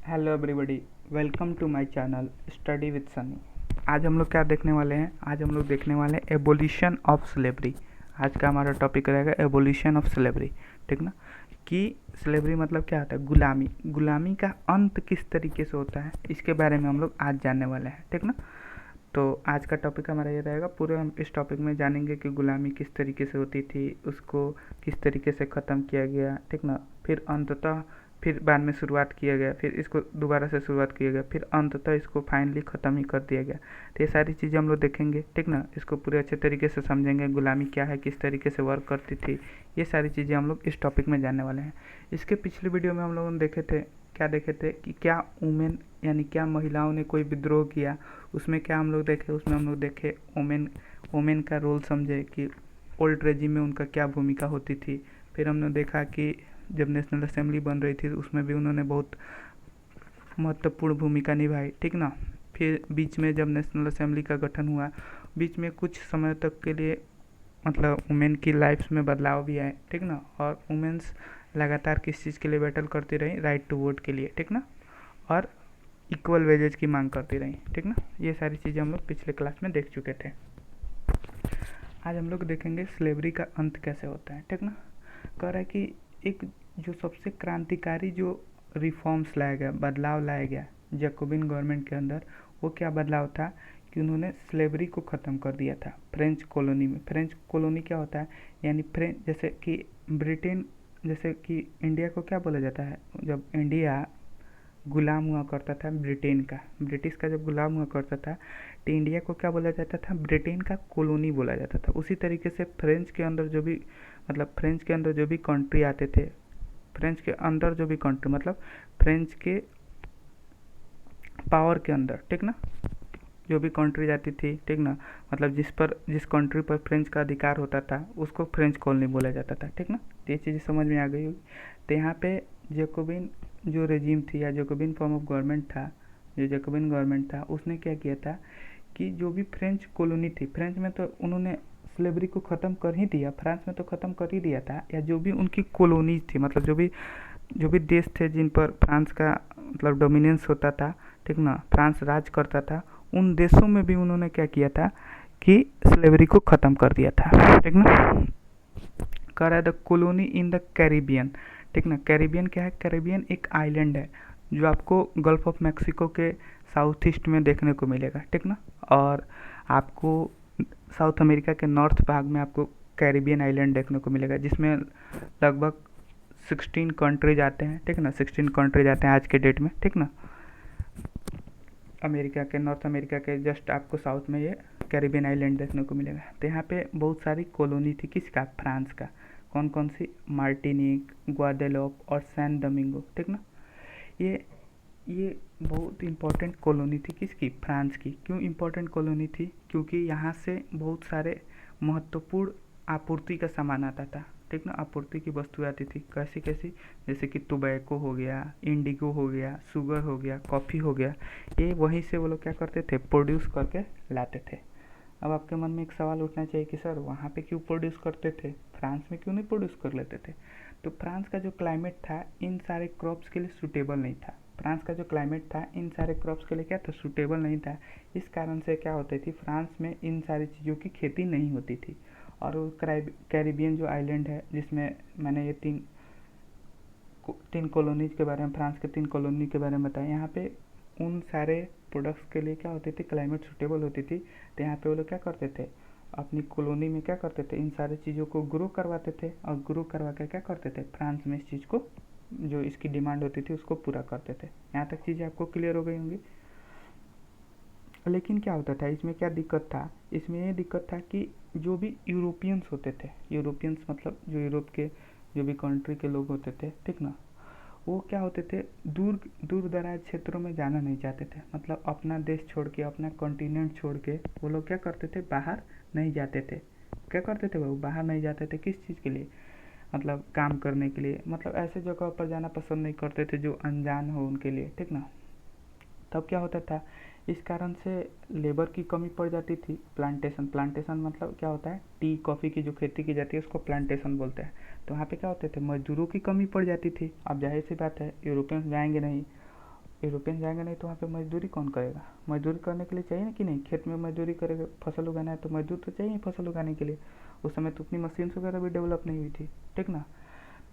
Hello everybody, welcome to my channel study with Sunny. आज हम लोग क्या देखने वाले हैं? आज हम लोग देखने वाले हैं एबोलिशन ऑफ स्लेवरी। आज का हमारा टॉपिक रहेगा एबोलिशन ऑफ स्लेवरी। ठीक ना? कि स्लेवरी मतलब क्या होता है? गुलामी। गुलामी का अंत किस तरीके से होता है, इसके बारे में हम लोग आज जानने वाले हैं। ठीक ना? तो आज का टॉपिक हमारा ये रहेगा। पूरे हम इस टॉपिक में जानेंगे कि गुलामी किस तरीके से होती थी, उसको किस तरीके से ख़त्म किया गया। ठीक ना? फिर अंततः फिर बाद में शुरुआत किया गया, फिर इसको दोबारा से शुरुआत किया गया, फिर अंततः इसको फाइनली ख़त्म ही कर दिया गया। तो ये सारी चीज़ें हम लोग देखेंगे। ठीक ना? इसको पूरे अच्छे तरीके से समझेंगे, गुलामी क्या है, किस तरीके से वर्क करती थी। ये सारी चीज़ें हम लोग इस टॉपिक में जानने वाले हैं। इसके पिछले वीडियो में हम लोगों ने देखे थे कि क्या वुमेन यानी क्या महिलाओं ने कोई विद्रोह किया। उसमें क्या हम लोग देखे? उसमें हम लोग देखे वुमेन का रोल समझे कि ओल्ड रेजिम में उनका क्या भूमिका होती थी। फिर हमने देखा कि जब नेशनल असेंबली बन रही थी उसमें भी उन्होंने बहुत महत्वपूर्ण भूमिका निभाई। ठीक ना? फिर बीच में जब नेशनल असेंबली का गठन हुआ, बीच में कुछ समय तक के लिए मतलब वुमेन की लाइफ में बदलाव भी आए। ठीक ना? और वुमेन्स लगातार किस चीज़ के लिए बैटल करती रही? राइट टू वोट के लिए। ठीक ना? और इक्वल वेजेज की मांग करती रही। ठीक ना? ये सारी चीज़ें हम लोग पिछले क्लास में देख चुके थे। आज हम लोग देखेंगे स्लेवरी का अंत कैसे होता है। ठीक ना? कह रहा है कि एक जो सबसे क्रांतिकारी जो रिफॉर्म्स लाया गया, बदलाव लाया गया जैकोबिन गवर्नमेंट के अंदर, वो क्या बदलाव था कि उन्होंने स्लेवरी को ख़त्म कर दिया था फ्रेंच कॉलोनी में। फ्रेंच कॉलोनी क्या होता है? यानी फ्रेंच, जैसे कि ब्रिटेन, जैसे कि इंडिया को क्या बोला जाता है? जब इंडिया गुलाम हुआ करता था ब्रिटेन का, ब्रिटिश का जब गुलाम हुआ करता था, तो इंडिया को क्या बोला जाता था? ब्रिटेन का कॉलोनी बोला जाता था। उसी तरीके से फ्रेंच के अंदर जो भी फ्रेंच के अंदर जो भी कंट्री आते थे, फ्रेंच के अंदर जो भी कंट्री मतलब फ्रेंच के पावर के अंदर, ठीक ना, जो भी कंट्री जाती थी, ठीक ना, मतलब जिस कंट्री पर फ्रेंच का अधिकार होता था उसको फ्रेंच कॉलोनी बोला जाता था। ठीक ना? तो ये चीज़ें समझ में आ गई होगी। तो यहाँ पे जैकोबिन जो रेजिम थी या जैकोबिन फॉर्म ऑफ गवर्नमेंट था, जो जैकोबिन गवर्नमेंट था, उसने क्या किया था कि जो भी फ्रेंच कॉलोनी थी, फ्रेंच में तो उन्होंने स्लेवरी को ख़त्म कर ही दिया, फ्रांस में तो ख़त्म कर ही दिया था, या जो भी उनकी कॉलोनीज थी, मतलब जो भी देश थे जिन पर फ्रांस का मतलब डोमिनेंस होता था, ठीक ना, फ्रांस राज करता था, उन देशों में भी उन्होंने क्या किया था कि स्लेवरी को ख़त्म कर दिया था। ठीक ना? कह रहा है the colony in the Caribbean. ठीक ना? कैरिबियन क्या है? कैरिबियन एक आइलैंड है जो आपको गल्फ ऑफ मैक्सिको के साउथ ईस्ट में देखने को मिलेगा। ठीक ना? और आपको साउथ अमेरिका के नॉर्थ भाग में आपको कैरिबियन आइलैंड देखने को मिलेगा, जिसमें लगभग 16 कंट्रीज आते हैं। ठीक ना? 16 कंट्रीज आते हैं आज के डेट में। ठीक ना? अमेरिका के, नॉर्थ अमेरिका के जस्ट आपको साउथ में ये कैरिबियन आइलैंड देखने को मिलेगा। तो यहाँ पे बहुत सारी कॉलोनी थी किसका? फ्रांस का। कौन कौन सी? मार्टिनिक, ग्वादेलोप और सैन डोमिंगो। ठीक ना? ये ये बहुत इंपॉर्टेंट कॉलोनी थी किसकी? फ्रांस की। क्यों इंपॉर्टेंट कॉलोनी थी? क्योंकि यहाँ से बहुत सारे महत्वपूर्ण आपूर्ति का सामान आता था। ठीक ना? आपूर्ति की वस्तुएं आती थी। कैसी कैसी? जैसे कि टोबैको हो गया, इंडिगो हो गया, शुगर हो गया, कॉफ़ी हो गया। ये वहीं से वो लोग क्या करते थे? प्रोड्यूस करके लाते थे। अब आपके मन में एक सवाल उठना चाहिए कि सर वहाँ पे क्यों प्रोड्यूस करते थे, फ्रांस में क्यों नहीं प्रोड्यूस कर लेते थे? तो फ्रांस का जो क्लाइमेट था इन सारे क्रॉप्स के लिए सूटेबल नहीं था। फ्रांस का जो क्लाइमेट था इन सारे क्रॉप्स के लिए क्या था? सूटेबल नहीं था। इस कारण से क्या होती थी? फ्रांस में इन सारी चीज़ों की खेती नहीं होती थी। और वो कैरिबियन जो आइलैंड है, जिसमें मैंने ये तीन कॉलोनीज के बारे में, फ्रांस के 3 कॉलोनी के बारे में बताया, यहाँ पे उन सारे प्रोडक्ट्स के लिए क्या होती थी? क्लाइमेट सूटेबल होती थी। तो यहाँ पे वो लोग क्या करते थे? अपनी कॉलोनी में क्या करते थे? इन सारी चीज़ों को ग्रो करवाते थे, और ग्रो करवा कर क्या करते थे? फ्रांस में इस चीज़ को, जो इसकी डिमांड होती थी, उसको पूरा करते थे। यहाँ तक चीज़ें आपको क्लियर हो गई होंगी। लेकिन क्या होता था इसमें? क्या दिक्कत था इसमें? ये दिक्कत था कि जो भी यूरोपियंस होते थे, यूरोपियंस मतलब जो यूरोप के जो भी कंट्री के लोग होते थे, ठीक ना, वो क्या होते थे? दूर दूर दराज क्षेत्रों में जाना नहीं चाहते थे। मतलब अपना देश छोड़ के, अपना कॉन्टिनेंट छोड़ के वो लोग क्या करते थे? बाहर नहीं जाते थे। क्या करते थे वो? बाहर नहीं जाते थे। किस चीज़ के लिए? मतलब काम करने के लिए। मतलब ऐसे जगह पर जाना पसंद नहीं करते थे जो अनजान हो उनके लिए। ठीक ना? तब क्या होता था? इस कारण से लेबर की कमी पड़ जाती थी। प्लांटेशन मतलब क्या होता है? टी कॉफ़ी की जो खेती की जाती है उसको प्लांटेशन बोलते हैं। तो वहाँ पे क्या होते थे? मजदूरों की कमी पड़ जाती थी। अब जाहिर सी बात है यूरोपियंस जाएंगे नहीं, यूरोपियन जाएंगे नहीं तो वहाँ पे मजदूरी कौन करेगा? मजदूरी करने के लिए चाहिए ना कि नहीं? खेत में मजदूरी करेगा, फसल उगाना है तो मजदूर तो चाहिए फसल उगाने के लिए। उस समय तो उतनी मशीन्स वगैरह भी डेवलप नहीं हुई थी, ठीक ना।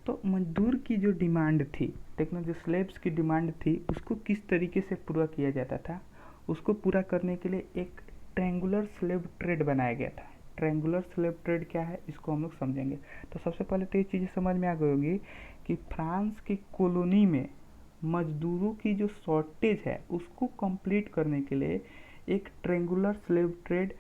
तो मजदूर की जो डिमांड थी, ठीक ना, जो स्लेब्स की डिमांड थी, उसको किस तरीके से पूरा किया जाता था? उसको पूरा करने के लिए एक ट्रायंगुलर स्लेब ट्रेड बनाया गया था। ट्रायंगुलर स्लेब ट्रेड क्या है, इसको हम लोग समझेंगे। तो सबसे पहले तो ये चीज़ें समझ में आ गई होगी कि फ्रांस की कॉलोनी में मजदूरों की जो शॉर्टेज है उसको कंप्लीट करने के लिए एक ट्रायंगुलर स्लेब ट्रेड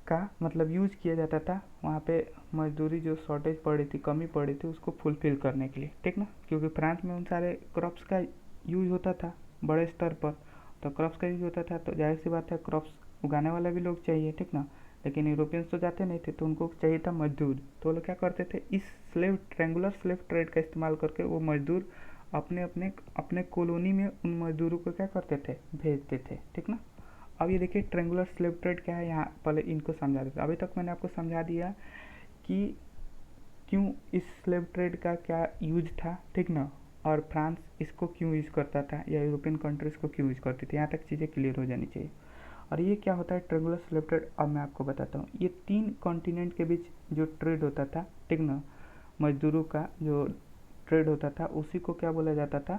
का मतलब यूज किया जाता था। वहाँ पे मजदूरी जो शॉर्टेज पड़ी थी, कमी पड़ी थी, उसको फुलफिल करने के लिए, ठीक ना। क्योंकि फ्रांस में उन सारे क्रॉप्स का यूज होता था बड़े स्तर पर, तो क्रॉप्स का यूज होता था, तो जाहिर सी बात है क्रॉप्स उगाने वाले भी लोग चाहिए, ठीक ना। लेकिन यूरोपियंस तो जाते नहीं थे, तो उनको चाहिए था मजदूर। तो वो लोग क्या करते थे, इस स्लेव ट्रायंगुलर स्लेव ट्रेड का इस्तेमाल करके वो मजदूर अपने अपने अपने कॉलोनी में उन मजदूरों को क्या करते थे, भेजते थे, ठीक ना। अब ये देखिए ट्रायंगुलर स्लेव ट्रेड क्या है, यहाँ पहले इनको समझा देते। अभी तक मैंने आपको समझा दिया कि क्यों इस स्लेव ट्रेड का क्या यूज था, ठीक ना, और फ्रांस इसको क्यों यूज़ करता था या यूरोपियन कंट्रीज़ को क्यों यूज़ करती थी। यहाँ तक चीज़ें क्लियर हो जानी चाहिए। और ये क्या होता है ट्रायंगुलर स्लेव ट्रेड, अब मैं आपको बताता हूँ। ये 3 कॉन्टिनेंट के बीच जो ट्रेड होता था, ठीक ना, मजदूरों का जो ट्रेड होता था उसी को क्या बोला जाता था,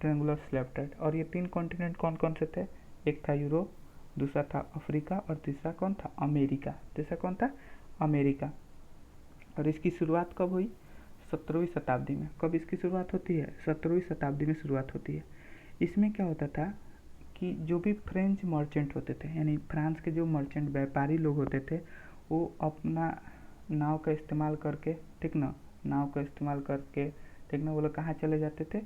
ट्रायंगुलर स्लेव ट्रेड। और ये 3 कॉन्टिनेंट कौन कौन से थे? एक था यूरोप, दूसरा था अफ्रीका और तीसरा कौन था, अमेरिका। तीसरा कौन था, अमेरिका। और इसकी शुरुआत कब हुई? 17वीं शताब्दी में। कब इसकी शुरुआत होती है? 17वीं शताब्दी में शुरुआत होती है। इसमें क्या होता था कि जो भी फ्रेंच मर्चेंट होते थे, यानी फ्रांस के जो मर्चेंट व्यापारी लोग होते थे, वो अपना नाव का इस्तेमाल करके, ठीक ना, नाव का इस्तेमाल करके, ठीक ना, वो लोग कहाँ चले जाते थे?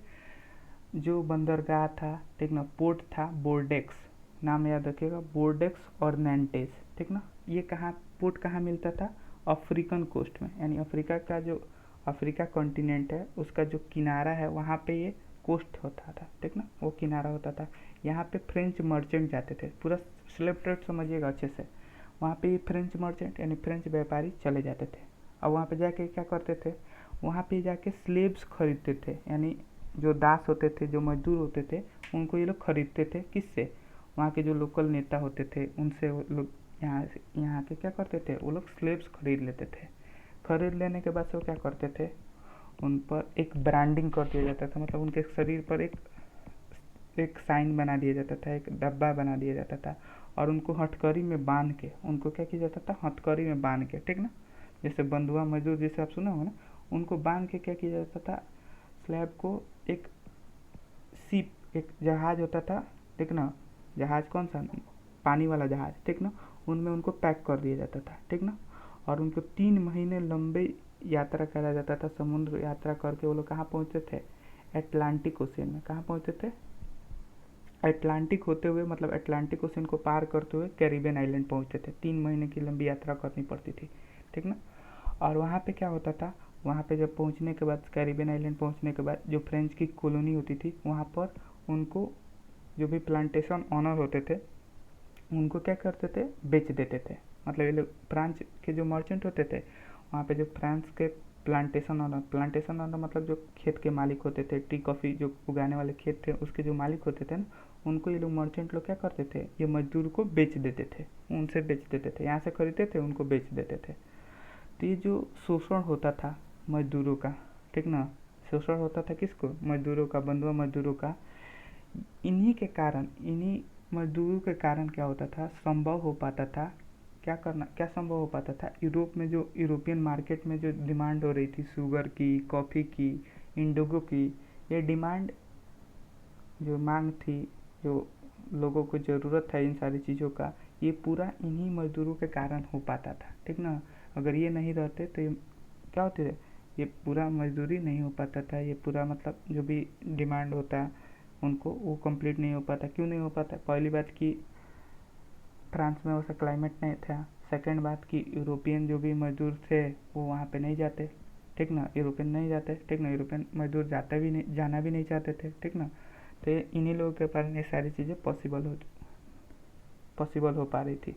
जो बंदरगाह था, ठीक ना, पोर्ट था बोर्डेक्स, नाम याद रखिएगा, बोर्डेक्स और नैंटेस, ठीक ना। ये कहाँ पोर्ट कहाँ मिलता था? अफ्रीकन कोस्ट में, यानी अफ्रीका का जो अफ्रीका कॉन्टिनेंट है उसका जो किनारा है वहाँ पे ये कोस्ट होता था, ठीक ना, वो किनारा होता था। यहाँ पे फ्रेंच मर्चेंट जाते थे, पूरा स्लेव ट्रेड समझिएगा अच्छे से। वहाँ पे ये फ्रेंच मर्चेंट यानी फ्रेंच व्यापारी चले जाते थे। अब वहाँ पे जाके क्या करते थे? वहाँ पे जाके स्लेब्स खरीदते थे, यानी जो दास होते थे, जो मजदूर होते थे, उनको ये लोग खरीदते थे। किससे? वहाँ के जो लोकल नेता होते थे उनसे वो लोग यहाँ के क्या करते थे, वो लोग स्लेब्स खरीद लेते थे। खरीद लेने के बाद से वो क्या करते थे, उन पर एक ब्रांडिंग कर दिया जाता था, मतलब उनके शरीर पर एक एक साइन बना दिया जाता था, एक डब्बा बना दिया जाता था, और उनको हथकड़ी में बांध के, उनको क्या किया जाता था, हथकड़ी में बांध के, ठीक ना, जैसे बंधुआ मजदूर जैसे आप सुना हो ना, उनको बांध के क्या किया जाता था, स्लैब को एक शिप, एक जहाज होता था, ठीक ना, जहाज कौन सा, पानी वाला जहाज, ठीक ना, उनमें उनको पैक कर दिया जाता था, ठीक ना। और उनको 3 महीने लंबे यात्रा करा जाता था, समुद्र यात्रा करके वो लोग कहाँ पहुँचते थे, एटलांटिक ओशियन में। कहाँ पहुँचते थे? अटलांटिक होते हुए, मतलब अटलांटिक ओशन को पार करते हुए कैरिबियन आइलैंड पहुंचते थे। 3 महीने की लंबी यात्रा करनी पड़ती थी, ठीक ना। और वहाँ पे क्या होता था, वहाँ पे जब पहुँचने के बाद, कैरिबियन आइलैंड पहुँचने के बाद, जो फ्रेंच की कॉलोनी होती थी वहाँ पर उनको जो भी प्लांटेशन ऑनर होते थे उनको क्या करते थे, बेच देते थे। मतलब ये लोग फ्रांस के जो मर्चेंट होते थे, वहाँ पे जो फ्रांस के प्लांटेशन ऑनर मतलब जो खेत के मालिक होते थे, टी कॉफ़ी जो उगाने वाले खेत थे उसके जो मालिक होते थे ना, उनको ये लोग मर्चेंट लोग क्या करते थे, ये मजदूर को बेच देते थे, उनसे बेच देते थे, यहाँ से खरीदते थे, उनको बेच देते थे। तो ये जो शोषण होता था मजदूरों का, ठीक ना, शोषण होता था किसको, मजदूरों का, बंधुआ मजदूरों का। इन्हीं के कारण, इन्हीं मजदूरों के कारण क्या होता था, संभव हो पाता था, क्या संभव हो पाता था, यूरोप में जो यूरोपियन मार्केट में जो डिमांड हो रही थी शुगर की, कॉफ़ी की, इंडिगो की, ये डिमांड, जो मांग थी, जो लोगों को ज़रूरत था इन सारी चीज़ों का, ये पूरा इन्हीं मजदूरों के कारण हो पाता था, ठीक ना। अगर ये नहीं रहते तो ये क्या होते थे, ये पूरा मजदूरी नहीं हो पाता था, ये पूरा मतलब जो भी डिमांड होता उनको वो कंप्लीट नहीं हो पाता। क्यों नहीं हो पाता? पहली बात कि फ्रांस में वैसा क्लाइमेट नहीं था। सेकंड बात कि यूरोपियन जो भी मजदूर थे वो वहाँ पे नहीं जाते, ठीक ना, यूरोपियन नहीं जाते, ठीक ना, यूरोपियन मजदूर जाना भी नहीं चाहते थे, ठीक ना। तो इन्हीं लोगों के पास ये सारी चीज़ें पॉसिबल हो पा रही थी।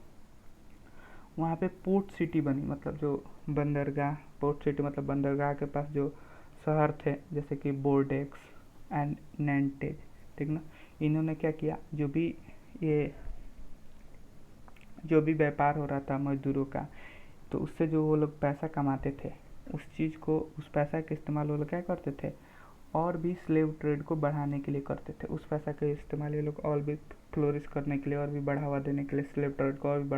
वहाँ पे पोर्ट सिटी बनी, मतलब जो बंदरगाह, पोर्ट सिटी मतलब बंदरगाह के पास जो शहर थे, जैसे कि बोर्डेक्स एंड नैंटेज, ठीक ना, इन्होंने क्या किया, जो भी व्यापार हो रहा था मजदूरों का, तो उससे जो वो लोग पैसा कमाते थे, उस पैसा का इस्तेमाल वो लोग क्या करते थे, और भी स्लेव ट्रेड को बढ़ाने के लिए करते थे। उस पैसा का इस्तेमाल ये लोग और भी फ्लोरिश करने के लिए और भी बढ़ावा देने के लिए स्लेव ट्रेड को और भी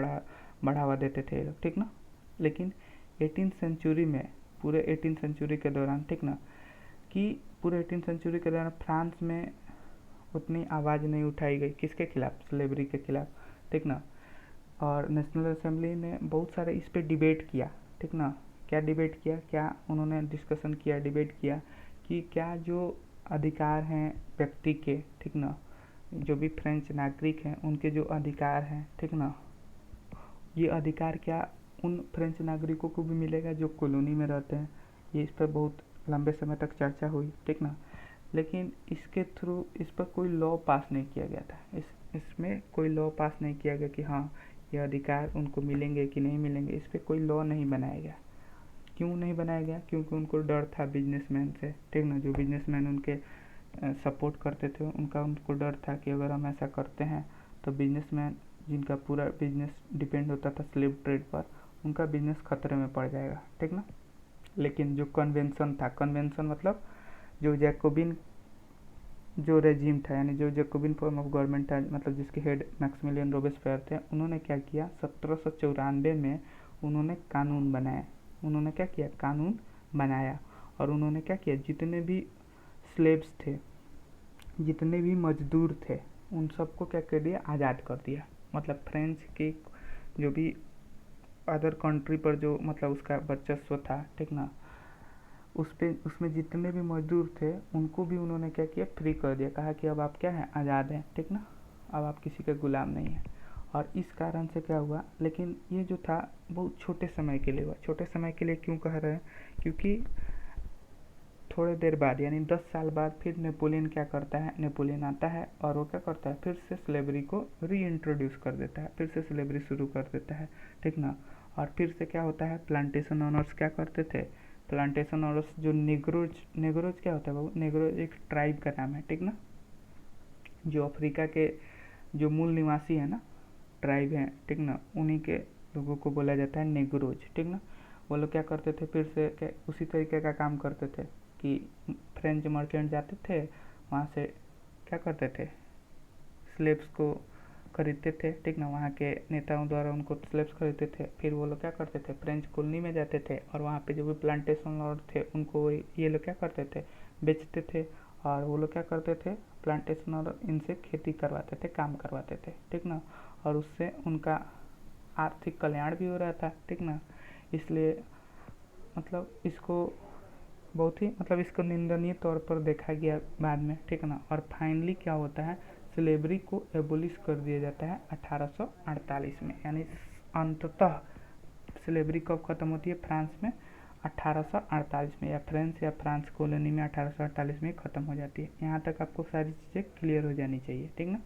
बढ़ावा देते थे ये लोग, ठीक ना। लेकिन 18th सेंचुरी में, पूरे 18th सेंचुरी के दौरान, ठीक ना, कि पूरे 18th सेंचुरी के दौरान फ्रांस में उतनी आवाज़ नहीं उठाई गई, किसके खिलाफ, स्लेवरी के खिलाफ, ठीक ना। और नेशनल असेंबली ने बहुत सारे इस पे डिबेट किया, ठीक ना। क्या डिबेट किया, क्या उन्होंने डिस्कशन किया, डिबेट किया कि क्या जो अधिकार हैं व्यक्ति के, ठीक ना, जो भी फ्रेंच नागरिक हैं उनके जो अधिकार हैं, ठीक ना, ये अधिकार क्या उन फ्रेंच नागरिकों को भी मिलेगा जो कॉलोनी में रहते हैं। ये इस पर बहुत लंबे समय तक चर्चा हुई, ठीक ना। लेकिन इसके थ्रू इस पर कोई लॉ पास नहीं किया गया था। इसमें कोई लॉ पास नहीं किया गया कि हाँ ये अधिकार उनको मिलेंगे कि नहीं मिलेंगे। इस पर कोई लॉ नहीं बनाया गया। क्यों नहीं बनाया गया? क्योंकि उनको डर था बिजनेसमैन से, ठीक ना। जो बिजनेसमैन उनके सपोर्ट करते थे, उनको डर था कि अगर हम ऐसा करते हैं तो बिजनेसमैन जिनका पूरा बिजनेस डिपेंड होता था स्लेव ट्रेड पर, उनका बिजनेस खतरे में पड़ जाएगा, ठीक ना। लेकिन जो कन्वेंशन था, कन्वेंशन मतलब जो जैकोबिन जो रेजिम था, यानी जो जैकोबिन फॉर्म ऑफ गवर्नमेंट था, मतलब जिसके हेड मैक्सिमिलियन रोबेस्पियर थे, उन्होंने क्या किया, 1794 में उन्होंने कानून बनाया। उन्होंने क्या किया, कानून बनाया। और उन्होंने क्या किया, जितने भी स्लेव्स थे, जितने भी मजदूर थे, उन सबको क्या कर दिया, आज़ाद कर दिया। मतलब फ्रेंच के जो भी अदर कंट्री पर जो मतलब उसका वर्चस्व था, ठीक ना, उसमें जितने भी मजदूर थे उनको भी उन्होंने क्या किया, फ्री कर दिया। कहा कि अब आप क्या हैं, आज़ाद हैं, ठीक ना, अब आप किसी के गुलाम नहीं हैं। और इस कारण से क्या हुआ, लेकिन ये जो था बहुत छोटे समय के लिए हुआ। छोटे समय के लिए क्यों कह रहे हैं, क्योंकि थोड़े देर बाद, यानी 10 साल बाद फिर नेपोलियन क्या करता है, नेपोलियन आता है और वो क्या करता है, फिर से स्लेवरी को री इंट्रोड्यूस कर देता है, फिर से स्लेवरी शुरू कर देता है, ठीक ना। और फिर से क्या होता है, प्लांटेशन ओनर्स क्या करते थे, प्लांटेशन ओनर्स जो नेग्रोज क्या होता है बाबू, नेग्रोज एक ट्राइब का नाम है, ठीक ना। जो अफ्रीका के जो मूल निवासी है ना, ट्राइब हैं, ठीक ना, उन्हीं के लोगों को बोला जाता है नेग्रोज, ठीक ना। वो लोग क्या करते थे, फिर से उसी तरीके का काम करते थे कि फ्रेंच मर्चेंट जाते थे, वहाँ से क्या करते थे, स्लेब्स को खरीदते थे, ठीक ना। वहाँ के नेताओं द्वारा उनको स्लेब्स खरीदते थे। फिर वो लोग क्या करते थे, फ्रेंच कॉलोनी में जाते थे और वहाँ पे जो भी प्लांटेशन लॉर्ड थे उनको ये लोग क्या करते थे, बेचते थे। और वो लोग क्या करते थे, प्लांटेशन और इनसे खेती करवाते थे, काम करवाते थे, ठीक ना। और उससे उनका आर्थिक कल्याण भी हो रहा था, ठीक ना। इसलिए मतलब इसको बहुत ही मतलब इसको निंदनीय तौर पर देखा गया बाद में, ठीक ना। और फाइनली क्या होता है, स्लेवरी को एबोलिश कर दिया जाता है 1848 में। यानी अंततः स्लेवरी कब खत्म होती है, फ्रांस में 1848 में, या फ्रांस कॉलोनी में 1848 में ख़त्म हो जाती है। यहाँ तक आपको सारी चीज़ें क्लियर हो जानी चाहिए, ठीक ना,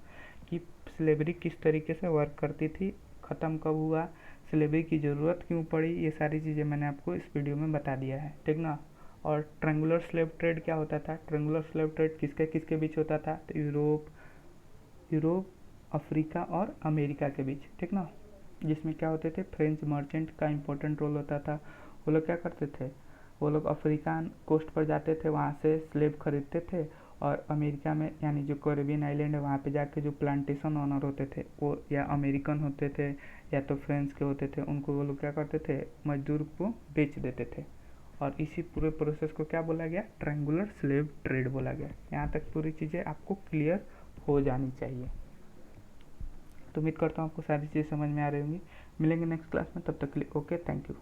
कि स्लेवरी किस तरीके से वर्क करती थी, ख़त्म कब हुआ, स्लेवरी की ज़रूरत क्यों पड़ी, ये सारी चीज़ें मैंने आपको इस वीडियो में बता दिया है, ठीक ना। और ट्रेंगुलर स्लेव ट्रेड क्या होता था, ट्रेंगुलर स्लेव ट्रेड किसके किसके बीच होता था, तो यूरोप, अफ्रीका और अमेरिका के बीच, ठीक ना। जिसमें क्या होते थे, फ्रेंच मर्चेंट का इम्पोर्टेंट रोल होता था। वो लोग क्या करते थे, वो लोग अफ्रीकान कोस्ट पर जाते थे, वहाँ से स्लेव खरीदते थे। और अमेरिका में, यानी जो कैरेबियन आइलैंड है, वहाँ पे जाके जो प्लांटेशन ओनर होते थे, वो या अमेरिकन होते थे या तो फ्रेंच के होते थे, उनको वो लोग क्या करते थे, मजदूर को बेच देते थे। और इसी पूरे प्रोसेस को क्या बोला गया, ट्रायंगुलर स्लेव ट्रेड बोला गया। यहाँ तक पूरी चीज़ें आपको क्लियर हो जानी चाहिए। तो उम्मीद करता हूँ आपको सारी चीज़ें समझ में आ रही होंगी। मिलेंगे नेक्स्ट क्लास में, तब तक के लिए ओके, थैंक यू।